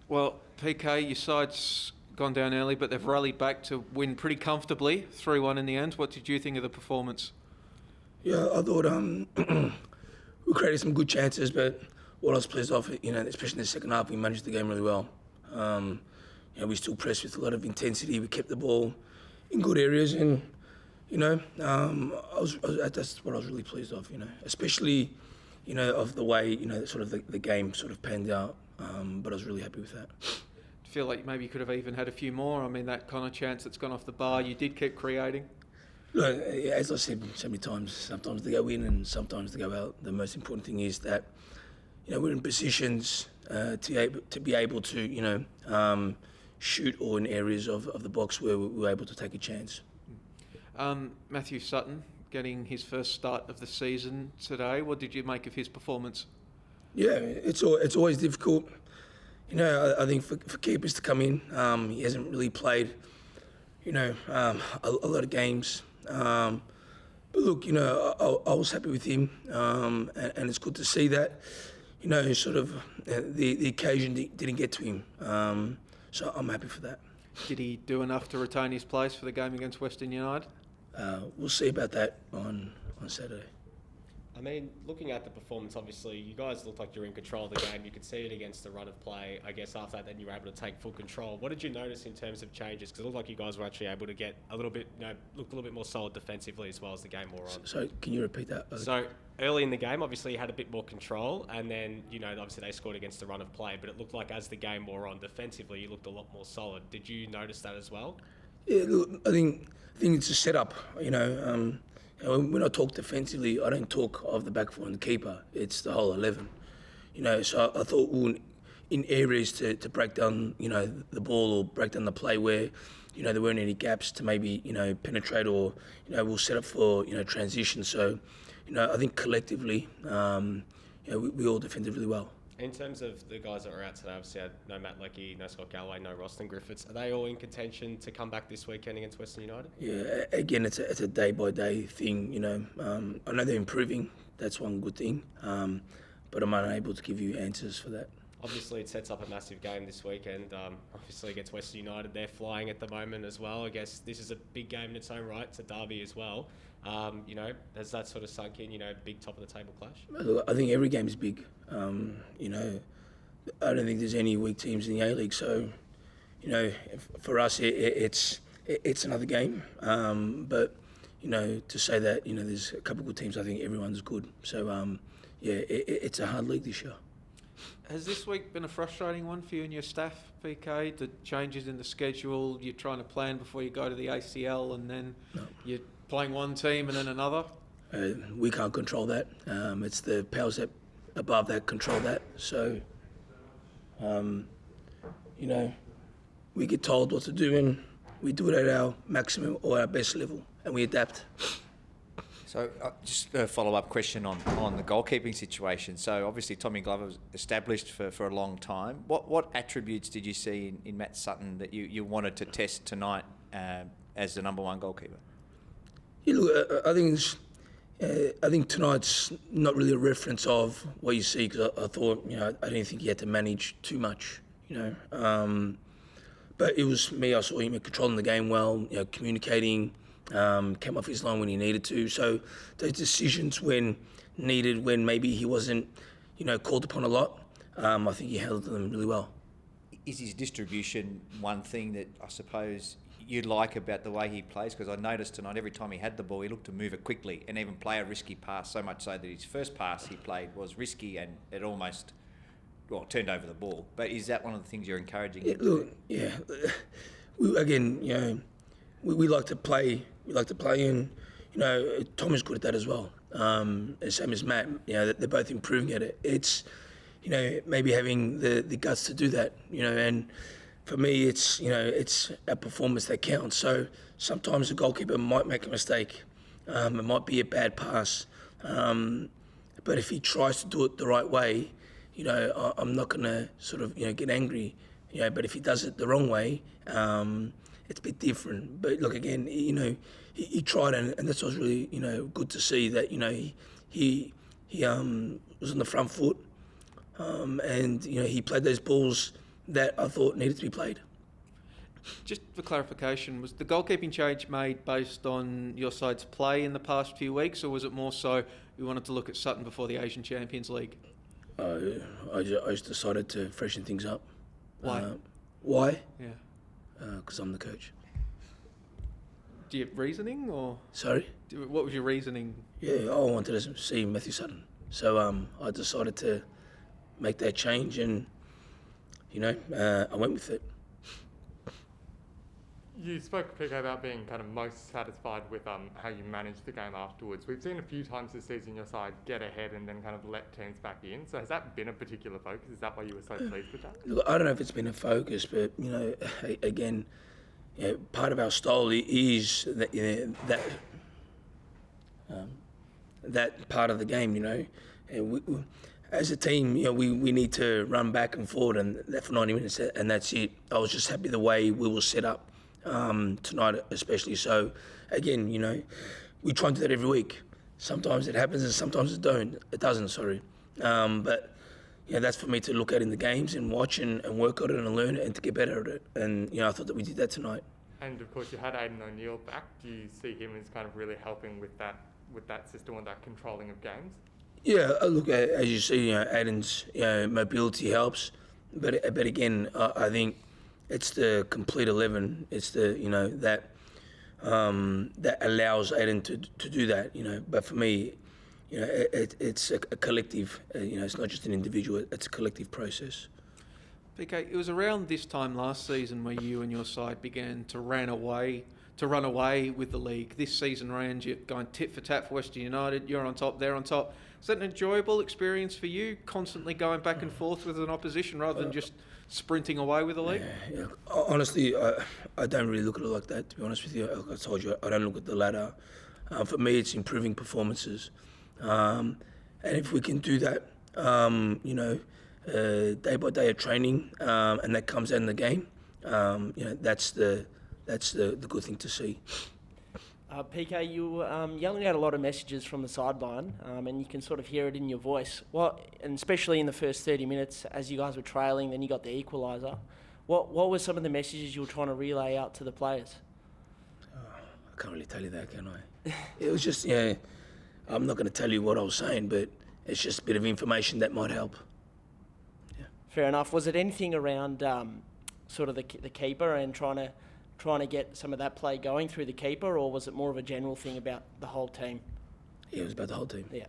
Well, PK, your side's gone down early, but they've rallied back to win pretty comfortably, 3-1 in the end. What did you think of the performance? Yeah, I thought we created some good chances, but what I was pleased off, especially in the second half, we managed the game really well. We still pressed with a lot of intensity. We kept the ball in good areas, and that's what I was really pleased of. Especially of the way sort of the game sort of panned out. But I was really happy with that. Do you feel like maybe you could have even had a few more? I mean, that kind of chance that's gone off the bar, you did keep creating. Look, as I said so many times, sometimes they go in and sometimes they go out. The most important thing is that we're in positions to be able to shoot or in areas of the box where we're able to take a chance. Matthew Sutton getting his first start of the season today. What did you make of his performance? Yeah, it's always difficult. I think for keepers to come in, he hasn't really played, a lot of games. But look, I was happy with him, and it's good to see that, sort of the occasion didn't get to him. So I'm happy for that. Did he do enough to retain his place for the game against Western United? We'll see about that on Saturday. I mean, looking at the performance, obviously, you guys looked like you were in control of the game. You could see it against the run of play. I guess after that, then you were able to take full control. What did you notice in terms of changes? Because it looked like you guys were actually able to get a little bit, looked a little bit more solid defensively as well as the game wore on. So can you repeat that? So early in the game, obviously, you had a bit more control, and then, obviously they scored against the run of play. But it looked like as the game wore on, defensively, you looked a lot more solid. Did you notice that as well? Yeah, look, I think it's a setup. When I talk defensively, I don't talk of the back four and the keeper. It's the whole 11. So I thought we were in areas to break down, the ball or break down the play where, there weren't any gaps to maybe, penetrate or, we'll set up for, transition. So, I think collectively, we all defended really well. In terms of the guys that were out today, obviously had no Matt Leckie, no Scott Galloway, no Roston Griffiths. Are they all in contention to come back this weekend against Western United? Yeah, again, it's a day-by-day thing, I know they're improving. That's one good thing. But I'm unable to give you answers for that. Obviously, it sets up a massive game this weekend. Obviously, against Western United, they're flying at the moment as well. I guess this is a big game in its own right. It's a derby as well. Has that sort of sunk in, big top-of-the-table clash? Look, I think every game is big. I don't think there's any weak teams in the A-League. So, for us, it's another game. But, to say that, there's a couple of good teams, I think everyone's good. So, it's a hard league this year. Has this week been a frustrating one for you and your staff, PK? The changes in the schedule, you're trying to plan before you go to the ACL and then you're playing one team and then another? We can't control that. It's the powers that above that control that. So, we get told what to do and we do it at our maximum or our best level and we adapt. So just a follow-up question on the goalkeeping situation. So obviously Tommy Glover was established for a long time. What attributes did you see in Matt Sutton that you wanted to test tonight as the number one goalkeeper? Yeah, look, I think tonight's not really a reference of what you see because I thought, I didn't think he had to manage too much, But it was me, I saw him controlling the game well, communicating, came off his line when he needed to. So those decisions when needed, when maybe he wasn't, called upon a lot, I think he handled them really well. Is his distribution one thing that I suppose you like about the way he plays? Because I noticed tonight every time he had the ball, he looked to move it quickly and even play a risky pass, so much so that his first pass he played was risky and it almost turned over the ball. But is that one of the things you're encouraging him to do? Yeah. We like to play. We like to play, and Tom is good at that as well. Same as Matt. They're both improving at it. It's maybe having the guts to do that. And for me, it's a performance that counts. So sometimes the goalkeeper might make a mistake. It might be a bad pass, but if he tries to do it the right way, I'm not going to sort of get angry. But if he does it the wrong way, it's a bit different. But look, again, he tried, and that's what's really good to see that he was on the front foot, and he played those balls that I thought needed to be played. Just for clarification, was the goalkeeping change made based on your side's play in the past few weeks, or was it more so you wanted to look at Sutton before the Asian Champions League? I just decided to freshen things up. Why? Why? Yeah. Because I'm the coach. Do you have reasoning, or Sorry? what was your reasoning? Yeah, I wanted to see Matthew Sutton. So I decided to make that change and, I went with it. You spoke, PK, about being kind of most satisfied with how you managed the game afterwards. We've seen a few times this season your side get ahead and then kind of let teams back in. So has that been a particular focus? Is that why you were so pleased with that? Look, I don't know if it's been a focus, but, again, part of our style is that part of the game, And we, as a team, we need to run back and forward and that for 90 minutes, and that's it. I was just happy the way we were set up. Tonight especially. So again, we try and do that every week. Sometimes it happens and sometimes it doesn't. But that's for me to look at in the games and watch and work on it and learn it and to get better at it. And I thought that we did that tonight. And of course you had Aidan O'Neill back. Do you see him as kind of really helping with that system or that controlling of games? Yeah, look, as you see, Aidan's mobility helps, but again, I think it's the complete 11. It's the that allows Aidan to do that. But for me, it's a collective. It's not just an individual. It's a collective process. PK, it was around this time last season where you and your side began to run away with the league. This season round, you're going tit for tat for Western United. You're on top, they're on top. Is that an enjoyable experience for you, constantly going back and forth with an opposition rather than just sprinting away with the league? Yeah. Honestly, I don't really look at it like that, to be honest with you. Like I told you, I don't look at the ladder. For me, it's improving performances. And if we can do that, day by day of training, and that comes out in the game, that's the good thing to see. PK, you were yelling out a lot of messages from the sideline, and you can sort of hear it in your voice. And especially in the first 30 minutes, as you guys were trailing, then you got the equaliser. What were some of the messages you were trying to relay out to the players? I can't really tell you that, can I? It was just, I'm not going to tell you what I was saying, but it's just a bit of information that might help. Yeah. Fair enough. Was it anything around sort of the keeper and trying to get some of that play going through the keeper, or was it more of a general thing about the whole team? Yeah, it was about the whole team. Yeah.